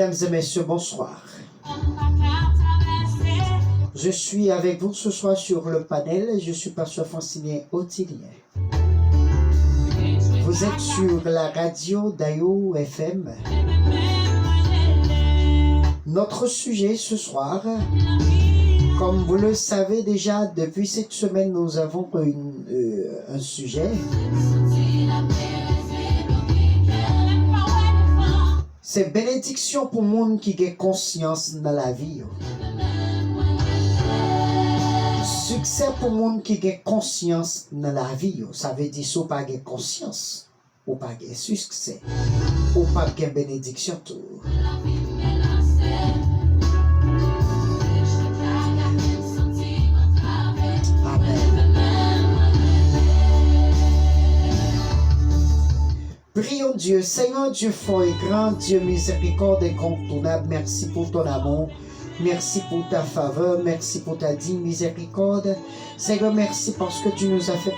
Mesdames et messieurs, bonsoir. Je suis avec vous ce soir sur le panel. Je suis pasteur Francilien Ottilien. Vous êtes sur la radio d'Ayo FM. Notre sujet ce soir, comme vous le savez déjà, depuis cette semaine, nous avons un sujet. C'est bénédiction pour le monde qui a conscience dans la vie. Succès pour le monde qui a conscience dans la vie. Ça veut dire si vous n'avez pas conscience, ou pas de succès, ou pas de bénédiction. Tout. Prions Dieu, Seigneur Dieu fort et grand, Dieu miséricorde et incontournable, merci pour ton amour, merci pour ta faveur, merci pour ta digne miséricorde. Seigneur, merci parce que tu nous as fait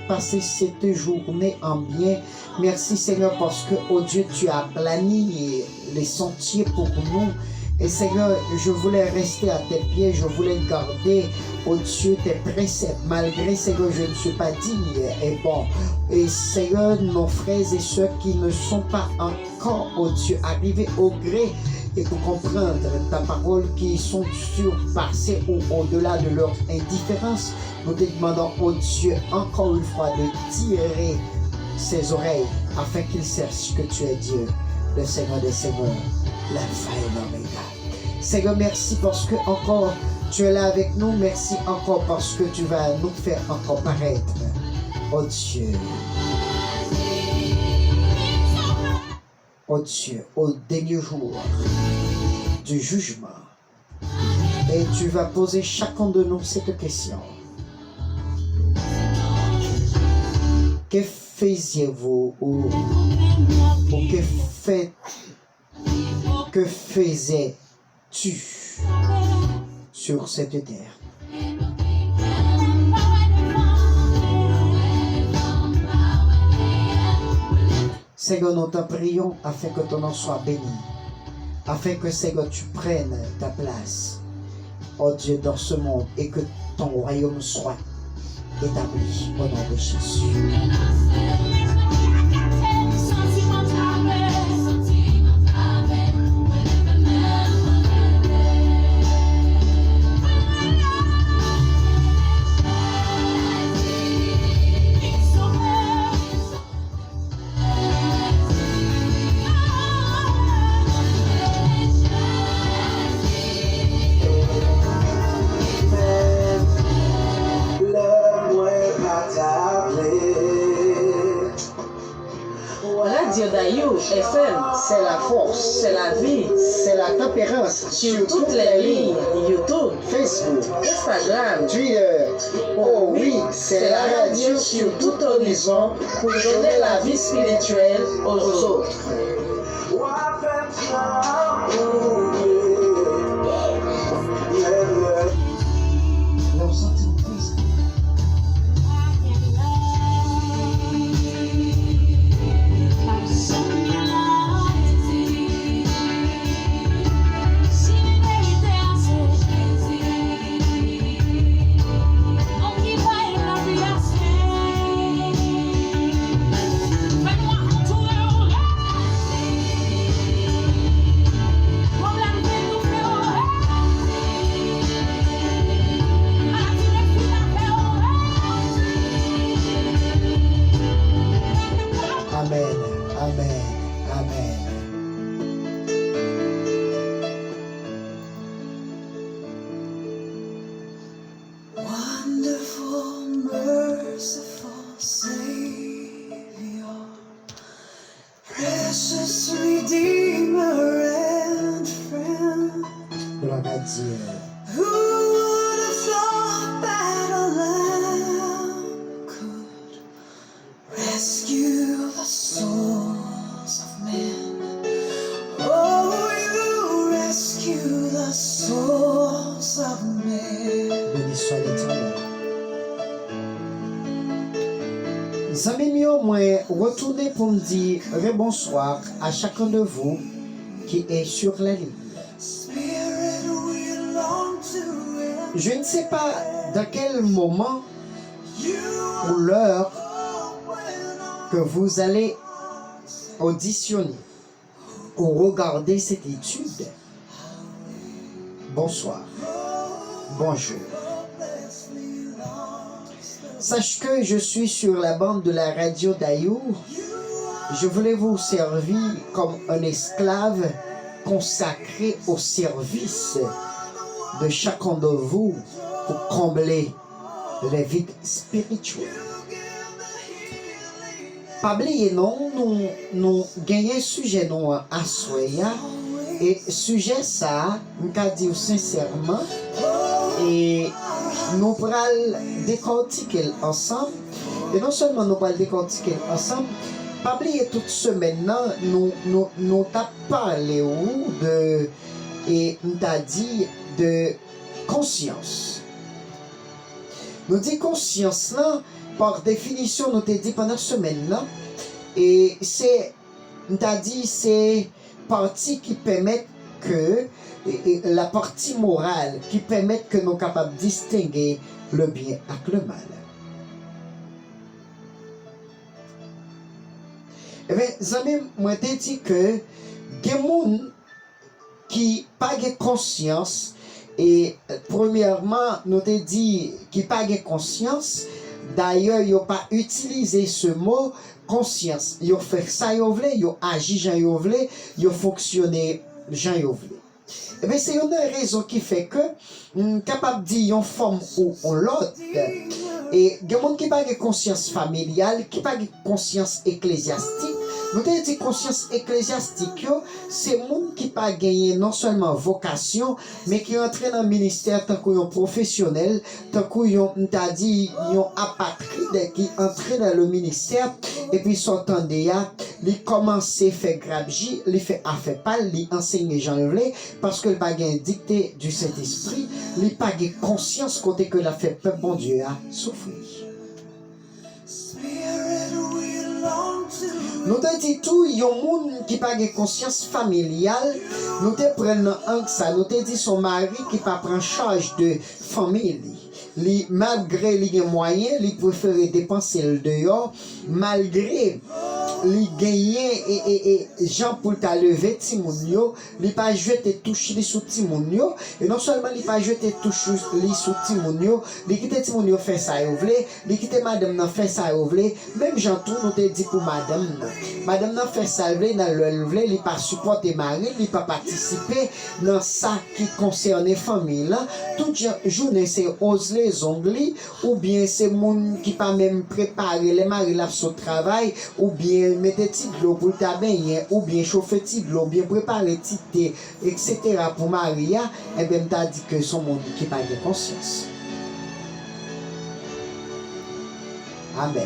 passer cette journée en bien. Merci Seigneur parce que, oh Dieu, tu as planifié les sentiers pour nous. Et Seigneur, je voulais rester à tes pieds, je voulais garder, oh Dieu, tes préceptes, malgré, Seigneur, je ne suis pas digne et bon. Et Seigneur, nos frères et sœurs qui ne sont pas encore, oh Dieu, arrivés au gré et pour comprendre ta parole, qui sont surpassés ou au-delà de leur indifférence, nous te demandons, oh Dieu, encore une fois, de tirer ses oreilles afin qu'ils sachent que tu es Dieu, le Seigneur des Seigneurs. L'alpha et l'oméga. Seigneur, merci parce que encore tu es là avec nous. Merci encore parce que tu vas nous faire encore paraître. Oh Dieu. Oh Dieu, au dernier jour du jugement. Et tu vas poser chacun de nous cette question. Que faisiez-vous ou que faisais-tu sur cette terre? Seigneur, nous t'en prions afin que ton nom soit béni, afin que Seigneur, tu prennes ta place, oh Dieu, dans ce monde et que ton royaume soit établi au nom de Jésus. Radio d'Ayo FM, c'est la force, c'est la vie, c'est la tempérance. Sur toutes les lignes, YouTube, Facebook, Instagram, Twitter. Oh oui, c'est la radio sur tout horizon pour donner la vie spirituelle aux autres. Béni soit l'Éternel. Amis mieux, moi, retournez pour me dire bonsoir à chacun de vous qui qui est sur la ligne. Je ne sais pas dans quel moment ou l'heure que vous allez auditionner ou regarder cette étude. Bonsoir, bonjour. Sache que je suis sur la bande de la radio d'Ayour. Je voulais vous servir comme un esclave consacré au service de chacun de vous pour combler les vides spirituels. Pas oublier non, nous gagnons sujet nous à soya et sujet ça, nous qu'à dire sincèrement et nous pourrons décortiquer ensemble et non seulement nous pourrons décortiquer ensemble, pas oublier toute semaine nous t'a parlé de et nous t'a dit de conscience. Nous dit conscience là, par définition, nous t'a dit pendant semaine là, et c'est, nous t'a dit, c'est partie qui permet que, et la partie morale qui permet que nous sommes capables de distinguer le bien avec le mal. Eh bien, amis, moi t'ai dit que des gens qui n'ont pas conscience, et premièrement, nous t'ai dit qui n'ont pas conscience, d'ailleurs, ils n'ont pas utilisé ce mot conscience. Ils ont fait ça, ils ont voulu, ils ont agi, ils ont voulu, ils ont fonctionné, ils ont voulu. Eh bien, c'est une raison qui fait que, capable de dire une forme ou l'autre, et il y a des gens qui n'ont pas de conscience familiale, qui n'ont pas de conscience ecclésiastique. Nous avons dit conscience ecclésiastique, c'est les gens qui n'ont pas gagné non seulement vocation, mais qui entrent dans le ministère tant qu'ils sont professionnels, tant qu'ils ont dit apatride, qui entrent dans le ministère, et puis sortant de là, ils commencent à faire grabji, ils font affaire pâle, ils enseignent Jean Levelé, parce que ils n'ont pas gagné dicté du Saint-Esprit, ils n'ont pas gagné conscience côté que l'a fait peuple bon Dieu a souffrir. Nous avons dit tout, il y a des gens qui n'ont pas de conscience familiale. Nous prenons un ça. Nous avons dit son mari qui pas prend charge de famille. Malgré les moyens, il préfère dépenser le dehors. Malgré les gagnants et Jean pour ta lever Timounio, il pas jeter touche les sous Timounio. Et non seulement il pas jeter touche les sous Timounio, il quitte Timounio fait ça et ouvler, il quitte madame n'a fait ça et ouvler. Même Jean tout nous te dit pour madame. Madame n'a fait ça et dans le lever, il pas supporter mari, il pas participer dans ça qui concerne les familles là. Toute journée c'est ose les ongles ou bien c'est moun qui pas même préparer les maris là sur travail ou bien mettre petit de l'eau pour ta baigner ou bien chauffer petit de l'eau, bien préparer petit thé, etc. pour Maria, et bien t'as dit que son monde qui pas de conscience. Amen.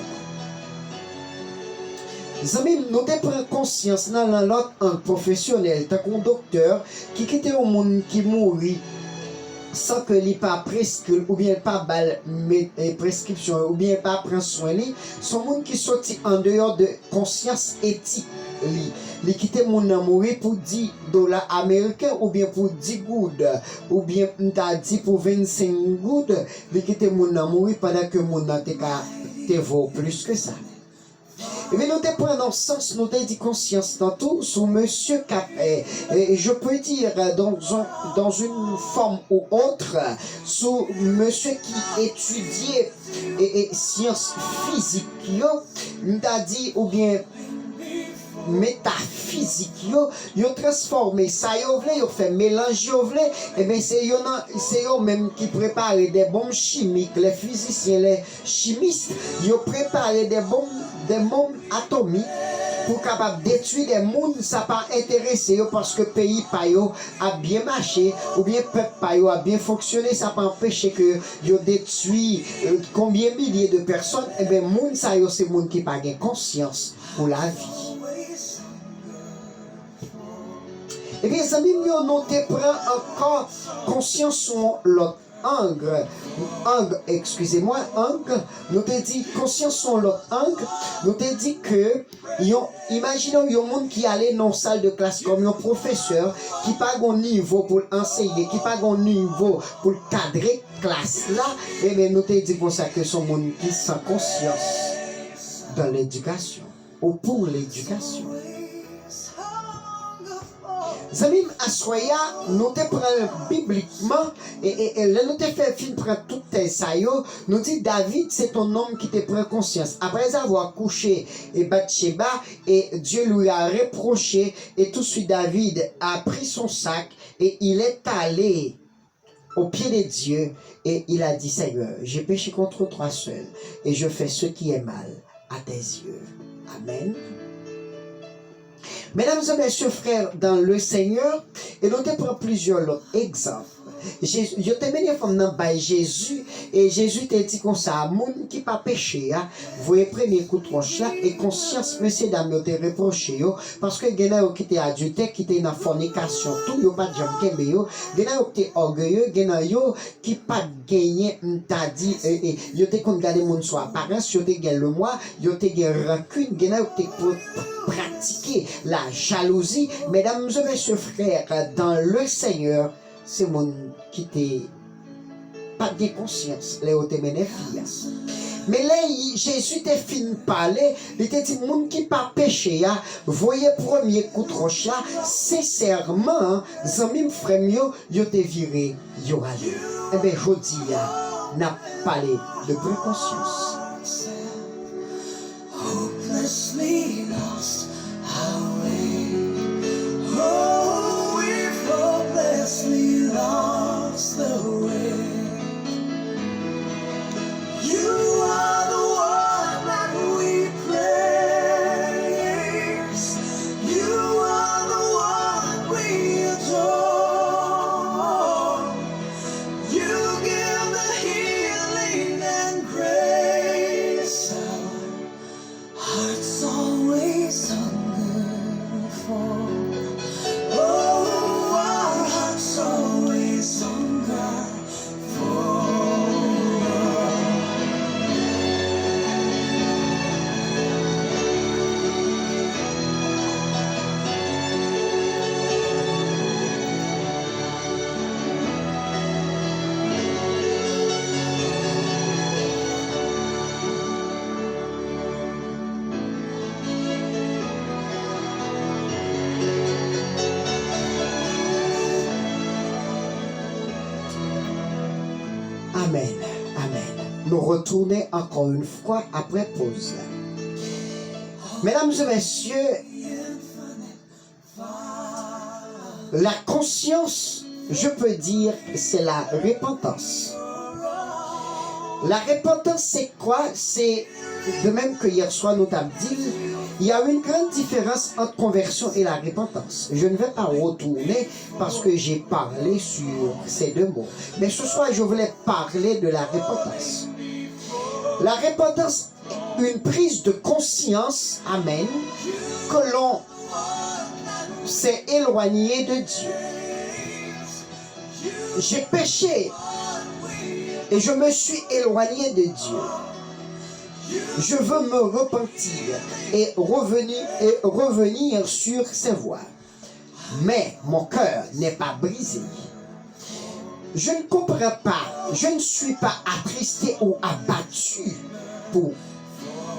Zami, nous prenons conscience dans l'autre un professionnel, tant qu'un docteur qui quitte un monde qui mourit sans que l'il pas prescrit ou bien pas balle prescription ou bien pas prendre soin li, son monde qui sorti en dehors de conscience éthique li quitter mon mourir pour $10 américains ou bien pour 10 goudes ou bien t'as dit pour 25 goudes, li quitter mon mourir pendant que mon te vaut plus que ça. Et bien, nous te prenons sens, nous te dit conscience tantôt sur monsieur Capet. Et je peux dire dans une forme ou autre, sur monsieur qui étudiait et sciences physiques, nous t'a dit, ou bien métaphysique, yo transformé ça, yo fait mélange, et bien c'est eux même qui préparent des bombes chimiques, les physiciens, les chimistes, yo préparent des bombes atomiques pour capable détruire des mondes, ça pas intéressé parce que pays payo a bien marché ou bien peuple payo a bien fonctionné, ça pas empêcher que yo détruit combien milliers de personnes, et bien monde ça yo c'est monde qui pas gain conscience pour la vie. Eh bien, amis, nous te prend encore conscience sur l'autre excusez-moi, angle, nous te dit conscience son l'autre angle, nous te dit que imaginons un monde qui allait dans une salle de classe comme un professeur qui pas un niveau pour enseigner, qui pas un niveau pour cadrer classe là, et bien nous te dit pour ça que son monde qui sans conscience dans l'éducation ou pour l'éducation. Zamim Aswaya, nous te prenons bibliquement et nous te fait fin prendre tout ça yo, nous dit David c'est ton homme qui te prend conscience. Après avoir couché et Bathsheba et Dieu lui a reproché et tout de suite David a pris son sac et il est allé au pied de Dieu et il a dit Seigneur, j'ai péché contre toi seul et je fais ce qui est mal à tes yeux. Amen. Mesdames et messieurs frères dans le Seigneur, et nous te prenons plusieurs autres exemples. Je te mets dans Jésus, et Jésus te dit comme ça, moun qui pas péché, voyez premier coup de tronche là, et conscience, messieurs dames, te reproché, parce que gena yo qui te adulte, qui te dans fornication, tout yo pas de jam kembe yo, gena yo qui te orgueilleux, gena yo qui pas gagné, t'a dit, yo te kon gade moun so apparence, yo te gagné le moi, yo te gagné rancune, gena yo te pratiquer la jalousie. Mesdames et messieurs frères, dans le Seigneur, c'est mon qui t'est pas de conscience, les hautes mené filles. Mais là, Jésus t'a fini de parler, il t'a dit, moun qui pas péché, voyez premier coup de roche là, sincèrement, zami frère yo te viré, yo allé. Eh bien, je dis, n'a parlé de bonne conscience. Hopelessly lost our way. Oh, we've hopelessly lost the way. You are the one that we praise. You are the one we adore. You give the healing and grace. Hearts always hunger for. Oh, our hearts always hunger for. Amen, amen. Nous retournons encore une fois après pause. Mesdames et messieurs, la conscience, je peux dire, c'est la repentance. La repentance, c'est quoi? C'est de même que hier soir nous t'avons dit, il y a une grande différence entre conversion et la repentance. Je ne vais pas retourner parce que j'ai parlé sur ces deux mots. Mais ce soir, je voulais parler de la repentance. La repentance est une prise de conscience, amen, que l'on s'est éloigné de Dieu. J'ai péché et je me suis éloigné de Dieu. Je veux me repentir et revenir sur ses voies. Mais mon cœur n'est pas brisé. Je ne comprends pas, je ne suis pas attristé ou abattu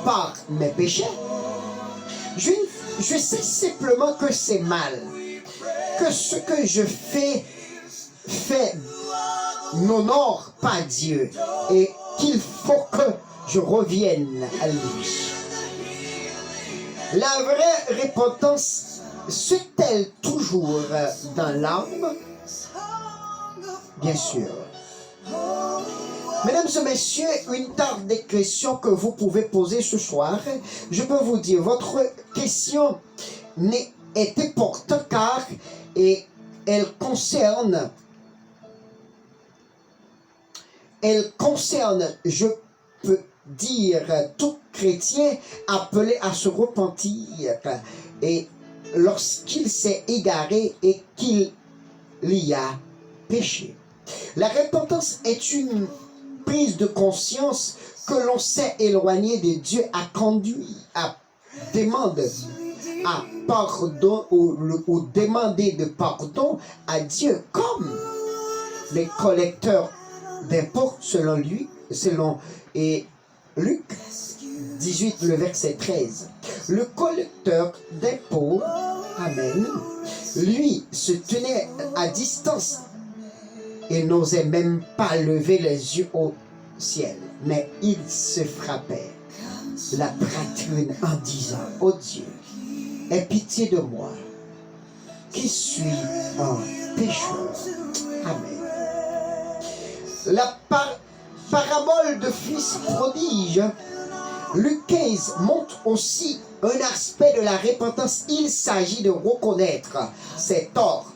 par mes péchés. Je sais simplement que c'est mal, que ce que je fais n'honore pas Dieu et qu'il faut que je revienne à lui. La vraie repentance se-t-elle toujours dans l'âme? Bien sûr. Mesdames et messieurs, une tarte de questions que vous pouvez poser ce soir. Je peux vous dire, votre question est importante car elle concerne, je peux dire, tout chrétien appelé à se repentir et lorsqu'il s'est égaré et qu'il y a péché. La repentance est une prise de conscience que l'on s'est éloigné de Dieu a conduit à demander à pardon ou demander de pardon à Dieu comme les collecteurs d'impôts selon Luc 18, le verset 13. Le collecteur d'impôts, amen, lui se tenait à distance et n'osait même pas lever les yeux au ciel, mais il se frappait la poitrine en disant: oh Dieu, aie pitié de moi, qui suis un pécheur. Amen. La parabole de fils prodige, Luc 15, montre aussi un aspect de la repentance. Il s'agit de reconnaître ses torts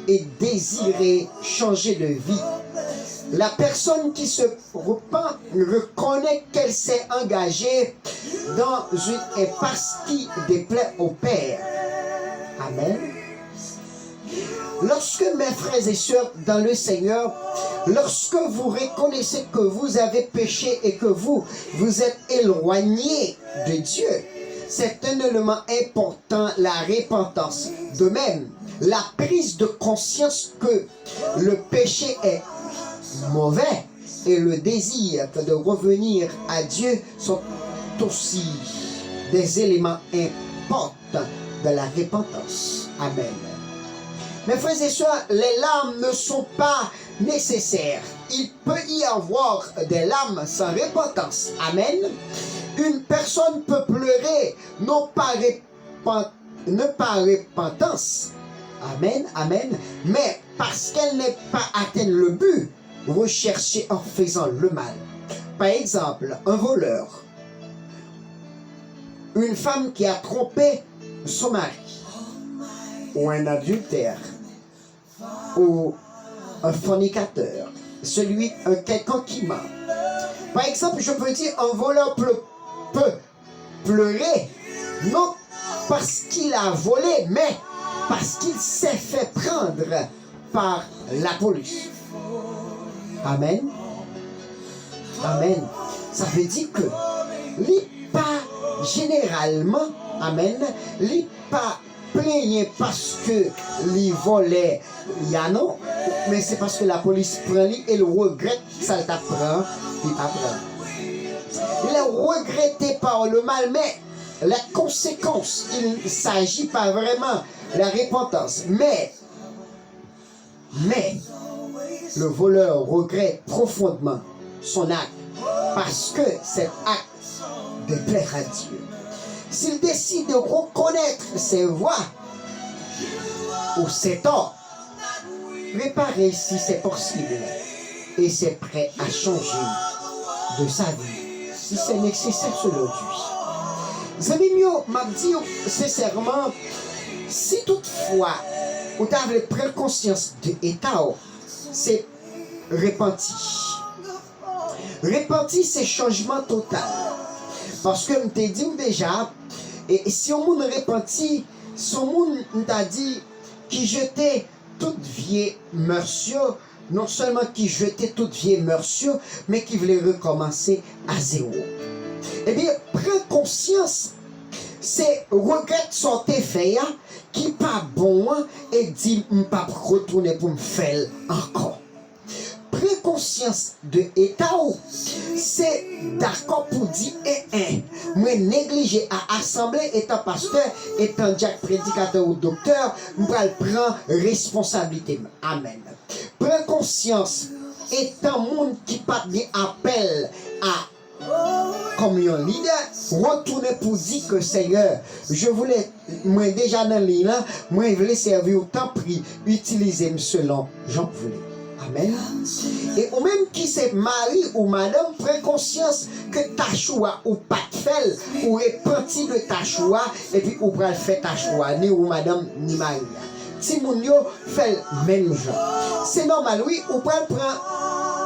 et désirer changer de vie. La personne qui se repent reconnaît qu'elle s'est engagée dans une impasse qui déplaît au Père. Amen. Lorsque mes frères et sœurs dans le Seigneur, lorsque vous reconnaissez que vous avez péché et que vous êtes éloigné de Dieu, c'est un élément important, la repentance. De même, la prise de conscience que le péché est mauvais et le désir de revenir à Dieu sont aussi des éléments importants de la repentance. Amen. Mes frères et sœurs, les larmes ne sont pas nécessaires. Il peut y avoir des larmes sans repentance. Amen. Une personne peut pleurer, non pas repentance. Amen, amen. Mais parce qu'elle n'est pas atteint le but recherché en faisant le mal. Par exemple, un voleur, une femme qui a trompé son mari, ou un adultère, ou un fornicateur, quelqu'un qui ment. Par exemple, je peux dire un voleur peut pleurer, non parce qu'il a volé, mais parce qu'il s'est fait prendre par la police. Amen. Amen. Ça veut dire que pas généralement, amen, pas plaignent parce que les volets, non, mais c'est parce que la police prend lui et le regrette, ça t'apprend, il t'apprend. Il est regretté par le mal, mais la conséquence, il ne s'agit pas vraiment de la repentance. Mais, le voleur regrette profondément son acte parce que cet acte déplaît à Dieu. S'il décide de reconnaître ses voies ou ses torts, réparer si c'est possible et c'est prêt à changer de sa vie si c'est nécessaire selon lui. Amis mieux, m'a dit sincèrement, si toutefois vous avez pris conscience de l'état, c'est repenti. Repenti, c'est changement total. Parce que je t'ai dit déjà, et si on monde repenti, son monde t'a dit qui jetait toute vieille morsure, non seulement qui jetait toute vieille morsure, mais qui voulait recommencer à zéro. Eh bien, prends conscience, c'est regret son fait qui pas bon et dit je ne pas retourner pour me faire encore. Prends conscience de l'état, c'est d'accord pour dire moi négliger à assembler étant pasteur, étant Jack prédicateur ou docteur, je prends responsabilité. Amen. Prends conscience étant monde qui pas bien appel à comme un leader, retourner pour dire que Seigneur, je voulais, moi déjà dans l'île, moi je voulais servir au temps pris, utiliser selon j'en voulais. Amen. Et ou même qui c'est mari ou madame, prend conscience que ta choix ou pas de fait, ou est parti de ta choix, et puis ou pral fait ta choix, ni ou madame, ni mari. Si moun yo fait le même genre. C'est normal, oui, ou pral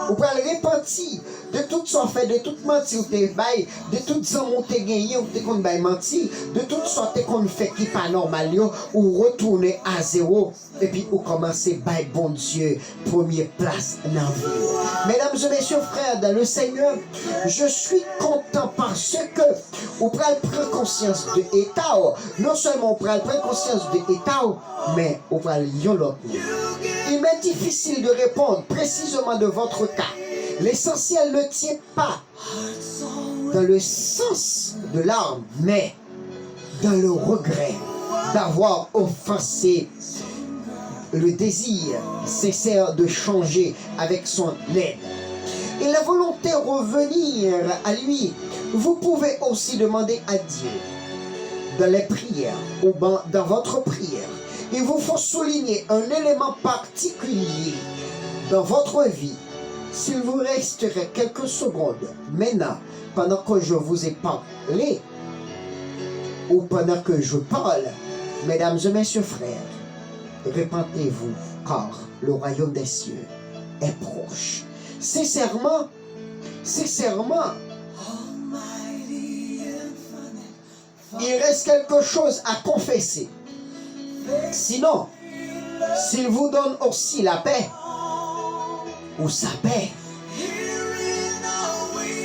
repentir de tout son fait, de toute menti ou te bail, de tout son ou te gagné ou te kon bail menti, de toute sorte qu'on fait qui pas normal yo, ou retourner à zéro, et puis ou commencer bail bon Dieu, première place dans la vie. Mesdames et messieurs frères, dans le Seigneur, je suis content parce que vous prenez conscience de l'état, non seulement vous prenez conscience de l'état, mais vous prenez l'autre. Il m'est difficile de répondre précisément de votre cas. L'essentiel ne tient pas dans le sens de l'arme, mais dans le regret d'avoir offensé le désir sincère de changer avec son aide. Et la volonté de revenir à lui, vous pouvez aussi demander à Dieu dans les prières ou dans votre prière. Il vous faut souligner un élément particulier dans votre vie. S'il vous resterait quelques secondes maintenant, pendant que je vous ai parlé, ou pendant que je parle, mesdames et messieurs frères, répentez-vous, car le royaume des cieux est proche. Sincèrement, il reste quelque chose à confesser. Sinon, s'il vous donne aussi la paix, ou sa paix,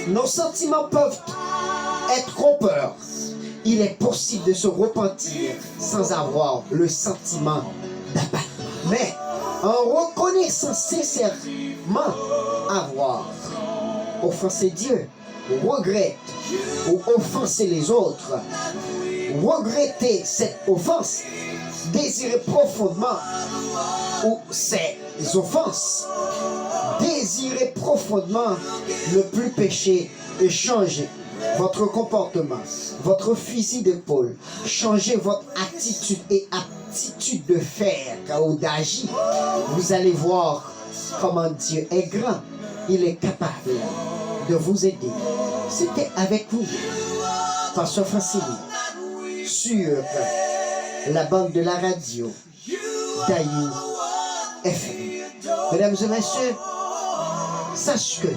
nos sentiments peuvent être trompeurs. Il est possible de se repentir sans avoir le sentiment d'abattement. Mais en reconnaissant sincèrement avoir offensé Dieu, regrette ou offensé les autres, regretter cette offense, désirer profondément ou ces offenses, désirer profondément ne plus pécher et changer votre comportement, votre fusil d'épaule, changer votre attitude et aptitude de faire ou d'agir. Vous allez voir comment Dieu est grand. Il est capable de vous aider. C'était avec vous, Pasteur Francine, sur la bande de la radio Dayou FM. Mesdames et messieurs, sache que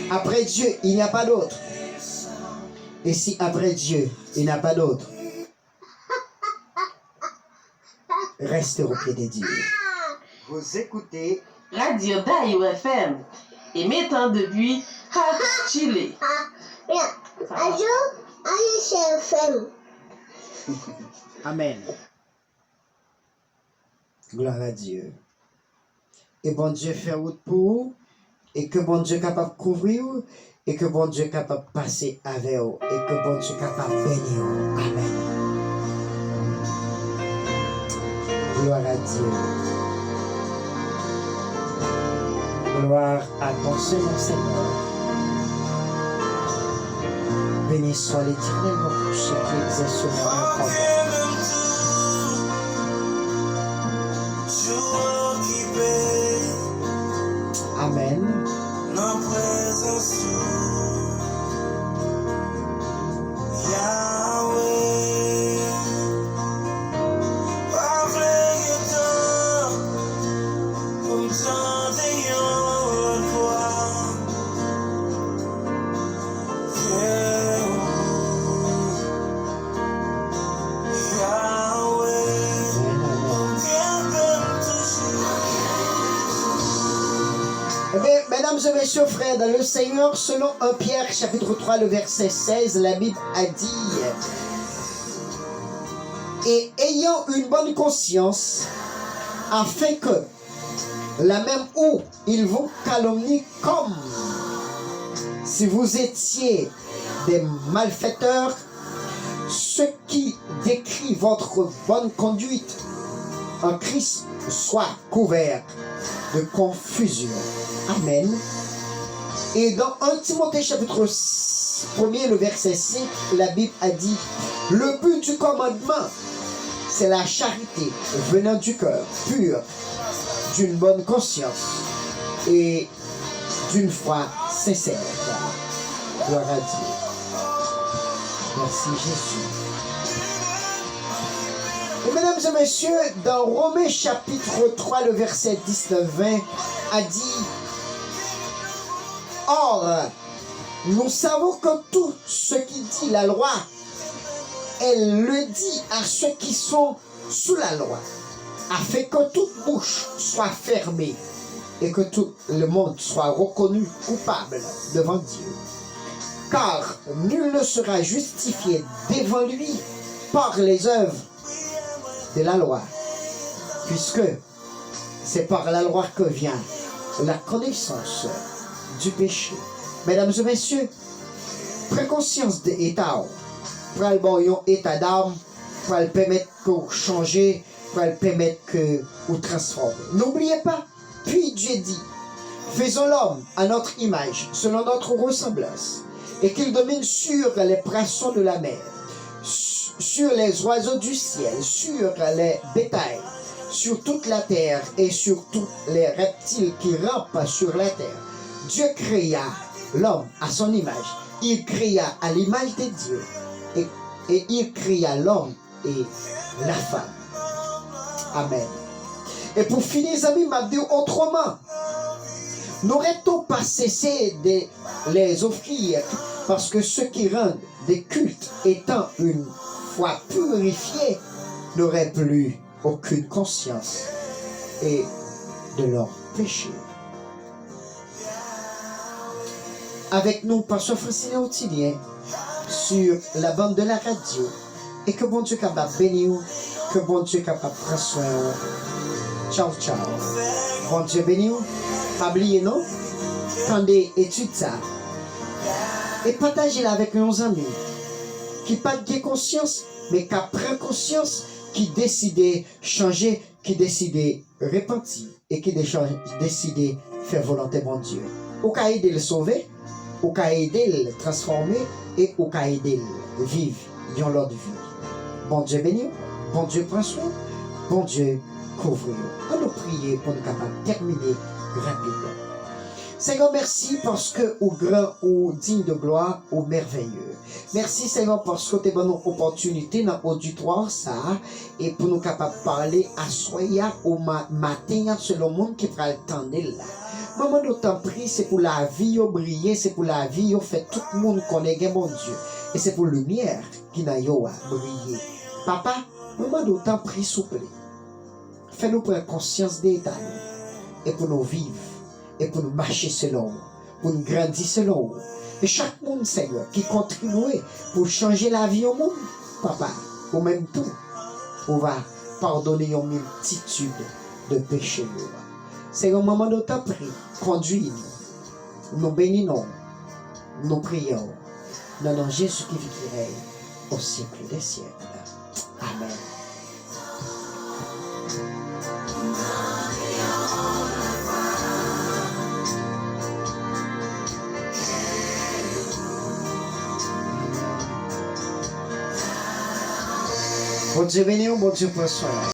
après Dieu, il n'y a pas d'autre. Et si après Dieu, il n'y a pas d'autre, restez au pied de Dieu. Vous écoutez Radio Dayou FM, émettant depuis Chile. Amen. Gloire à Dieu. Et bon Dieu fait route pour vous, et que bon Dieu est capable de couvrir vous, et que bon Dieu est capable de passer avec vous, et que bon Dieu est capable de bénir vous. Amen. Gloire à Dieu. Gloire à ton Seigneur, Seigneur. Béni soit l'Éternel, mon ceux qui exerce sur moi. Amen. Mesdames et messieurs, frères, dans le Seigneur, selon 1 Pierre, chapitre 3, le verset 16, la Bible a dit « Et ayant une bonne conscience, afin que, la même où ils vous calomnient comme si vous étiez des malfaiteurs, ce qui décrit votre bonne conduite en Christ soit couvert de confusion. » Amen. Et dans 1 Timothée chapitre 1er, le verset 5, la Bible a dit « Le but du commandement, c'est la charité venant du cœur pur, d'une bonne conscience et d'une foi sincère. » Gloire à Dieu. Merci Jésus. Et mesdames et messieurs, dans Romains chapitre 3, le verset 19-20, a dit « Or, nous savons que tout ce qui dit la loi, elle le dit à ceux qui sont sous la loi, afin que toute bouche soit fermée et que tout le monde soit reconnu coupable devant Dieu. Car nul ne sera justifié devant lui par les œuvres de la loi, puisque c'est par la loi que vient la connaissance du péché. Mesdames et messieurs, prenez conscience de l'état. Prenez bon un état d'âme, pour le permettre que vous changez, pour le permettre que vous transformez. N'oubliez pas, puis Dieu dit, faisons l'homme à notre image, selon notre ressemblance, et qu'il domine sur les poissons de la mer, sur les oiseaux du ciel, sur les bétails, sur toute la terre et sur tous les reptiles qui rampent sur la terre. Dieu créa l'homme à son image. Il créa à l'image de Dieu. Et il créa l'homme et la femme. Amen. Et pour finir, les amis, m'a dit autrement. N'aurait-on pas cessé de les offrir parce que ceux qui rendent des cultes étant une foi purifiée n'auraient plus aucune conscience et de leur péché. Avec nous, Pasteur Francine Outilien, sur la bande de la radio, et que bon Dieu capable bénir, que bon Dieu capable prendre soin. Ciao, ciao. Bon Dieu bénir, pas oublier non, tendez étude ça, et partagez-la avec nos amis, qui pas de conscience, mais qui prend conscience, qui décide changer, qui décide repentir, et qui décide faire volonté mon Dieu. Ou qu'à aider le sauver, ou qu'à aider le transformer, et ou qu'à aider le vivre dans l'autre vie. Bon Dieu béni, bon Dieu prend soin, bon Dieu couvre. On nous prier pour nous capables de terminer rapidement. Seigneur, merci parce que ou grand ou digne de gloire ou merveilleux. Merci Seigneur parce que tu as donné une opportunité dans l'auditoire ça et pour nous capables de parler à soya au matin selon le monde qui prend le temps de là. Maman, nous t'en prie, c'est pour la vie au briller, c'est pour la vie au fait tout le monde connaît mon Dieu. Et c'est pour la lumière qui n'a pas briller. Papa, maman, nous t'en prie, s'il vous plaît. Fais-nous prendre conscience des états et pour nous vivre. Et pour nous marcher selon vous, pour nous grandir selon vous. Et chaque monde, Seigneur, qui contribue pour changer la vie au monde, papa, au même temps, on va pardonner une multitude de péchés. Seigneur, maman, nous t'en prie, conduis-nous, nous bénissons, nous prions, dans le nom de Jésus qui vit qui règne au siècle des siècles. Amen. Bon Dieu béni, bon Dieu prend soin.